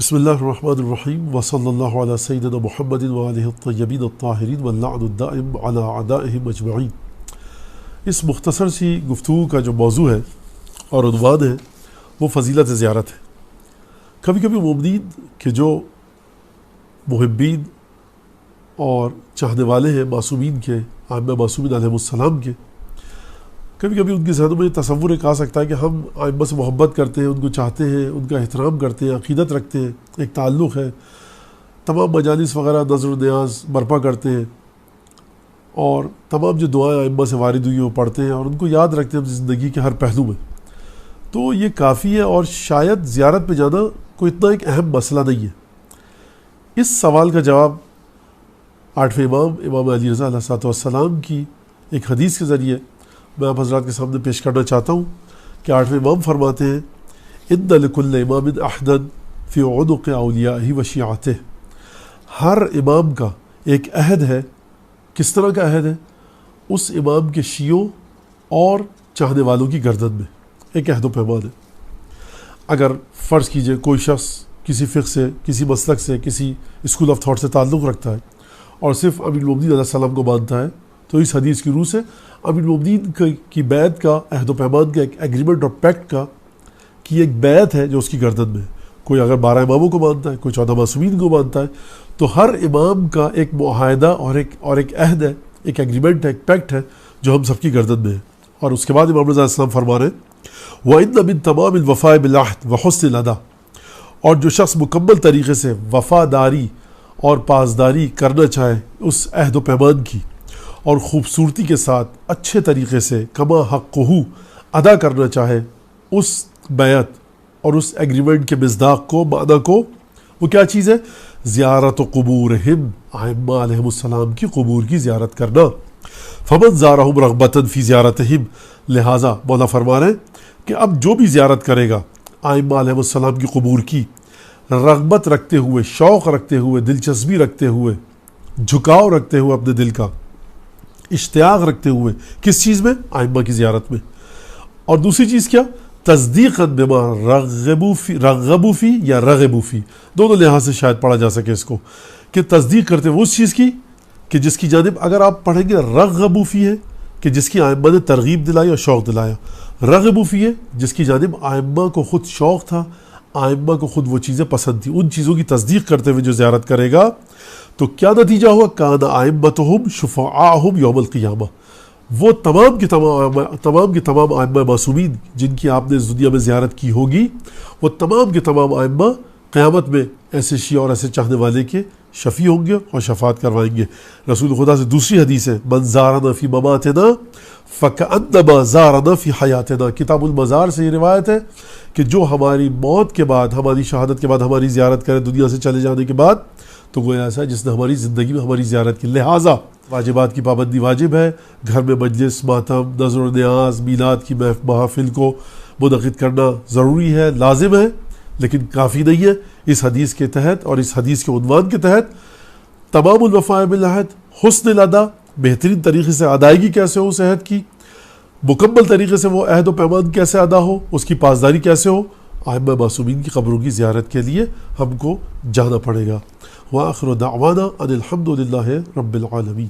بسم اللہ الرحمن الرحیم وصلی اللہ علی سیدنا محمد وآلہ الطیبین الطاہرین واللعن الدائم علی اعدائہم اجمعین۔ اس مختصر سی گفتگو کا جو موضوع ہے اور عنوان ہے وہ فضیلت زیارت ہے۔ کبھی کبھی مومنین کے جو محبین اور چاہنے والے ہیں معصومین کے، ائمہ معصومین علیہ السلام کے، کبھی کبھی ان کے ذہنوں میں تصور ایک آ سکتا ہے کہ ہم ائمہ سے محبت کرتے ہیں، ان کو چاہتے ہیں، ان کا احترام کرتے ہیں، عقیدت رکھتے ہیں، ایک تعلق ہے، تمام مجالس وغیرہ نظر و نیاز برپا کرتے ہیں، اور تمام جو دعائیں ائمہ سے وارد ہوئی وہ پڑھتے ہیں اور ان کو یاد رکھتے ہیں اپنی زندگی کے ہر پہلو میں، تو یہ کافی ہے۔ اور شاید زیارت پہ جانا کوئی اتنا ایک اہم مسئلہ نہیں ہے۔ اس سوال کا جواب آٹھویں امام علی رضا علیہ السلام کی ایک حدیث کے ذریعے میں آپ حضرات کے سامنے پیش کرنا چاہتا ہوں کہ آٹھویں امام فرماتے ہیں ان لکل امام عہدا فی عنق اولیائہ و شیعتہ، ہر امام کا ایک عہد ہے۔ کس طرح کا عہد ہے؟ اس امام کے شیعوں اور چاہنے والوں کی گردن میں ایک عہد و پیمان ہے۔ اگر فرض کیجئے کوئی شخص کسی فقہ سے، کسی مسلک سے، کسی اسکول آف تھاٹ سے تعلق رکھتا ہے اور صرف امیر المومنین علیہ السلام کو مانتا ہے، تو اس حدیث کی روح سے امیر المومنین کی بیعت کا، عہد و پیمان کا، ایک ایگریمنٹ اور پیکٹ کا کی ایک بیعت ہے جو اس کی گردن میں ہے۔ کوئی اگر 12 اماموں کو مانتا ہے، کوئی 14 معصومین کو مانتا ہے، تو ہر امام کا ایک معاہدہ اور ایک عہد ہے، ایک ایگریمنٹ ہے، ایک پیکٹ ہے جو ہم سب کی گردن میں ہے۔ اور اس کے بعد امام رضا علیہ السلام فرما رہے ہیں وَإِنَّ مِن تَمَامِ الْوَفَاءِ بِالْعَهْدِ وَحُسْنِ الْأَدَاءِ، اور جو شخص مکمل طریقے سے وفاداری اور پاسداری کرنا چاہے اس عہد و پیمان کی، اور خوبصورتی کے ساتھ اچھے طریقے سے کما حقہ ادا کرنا چاہے اس بیعت اور اس ایگریمنٹ کے مصداق کو، معنی کو، وہ کیا چیز ہے؟ زیارت قبورہم، ائمہ علیہ السلام کی قبور کی زیارت کرنا۔ فمن زارہم رغبۃ فی زیارتہم، لہٰذا مولا فرما رہے ہیں کہ اب جو بھی زیارت کرے گا ائمہ علیہ السلام کی قبور کی، رغبت رکھتے ہوئے، شوق رکھتے ہوئے، دلچسپی رکھتے ہوئے، جھکاؤ رکھتے ہوئے اپنے دل کا، اشتیاق رکھتے ہوئے، کس چیز میں؟ ائمہ کی زیارت میں۔ اور دوسری چیز کیا؟ تصدیقاً بما رغبوا فی یا رغبوا فی، دونوں لحاظ سے شاید پڑھا جا سکے اس کو، کہ تصدیق کرتے ہوئے اس چیز کی کہ جس کی جانب، اگر آپ پڑھیں گے رغبوا فی ہے کہ جس کی ائمہ نے ترغیب دلائی اور شوق دلایا، رغبوا فی ہے جس کی جانب ائمہ کو خود شوق تھا، ائمہ کو خود وہ چیزیں پسند تھیں، ان چیزوں کی تصدیق کرتے ہوئے جو زیارت کرے گا تو کیا نتیجہ ہوا؟ کان ائمتہم شفعاءہم یوم القیامہ، وہ تمام کے تمام ائمہ معصومین جن کی آپ نے اس دنیا میں زیارت کی ہوگی، وہ تمام کے تمام ائمہ قیامت میں ایسے شیعہ اور ایسے چاہنے والے کے شفیع ہوں گے اور شفاعت کروائیں گے۔ رسول خدا سے دوسری حدیث ہے من زارنا فی مماتنا فکأنما زارنا فی حیاتنا، کتاب المزار سے یہ روایت ہے کہ جو ہماری موت کے بعد، ہماری شہادت کے بعد ہماری زیارت کرے دنیا سے چلے جانے کے بعد، تو وہ ایسا ہے جس نے ہماری زندگی میں ہماری زیارت کی۔ لہٰذا واجبات کی پابندی واجب ہے، گھر میں مجلس، ماتم، نظر و نیاز، میلاد کی محافل کو منعقد کرنا ضروری ہے، لازم ہے، لیکن کافی نہیں ہے۔ اس حدیث کے تحت اور اس حدیث کے عنوان کے تحت تمام الوفاء بالعہد، حسن الادا، بہترین طریقے سے ادائیگی کیسے ہو اس عہد کی، مکمل طریقے سے وہ عہد و پیمان کیسے ادا ہو، اس کی پاسداری کیسے ہو، ائمہ معصومین کی قبروں کی زیارت کے لیے ہم کو جانا پڑے گا۔ وآخر دعوانا ان الحمد للہ رب العالمین۔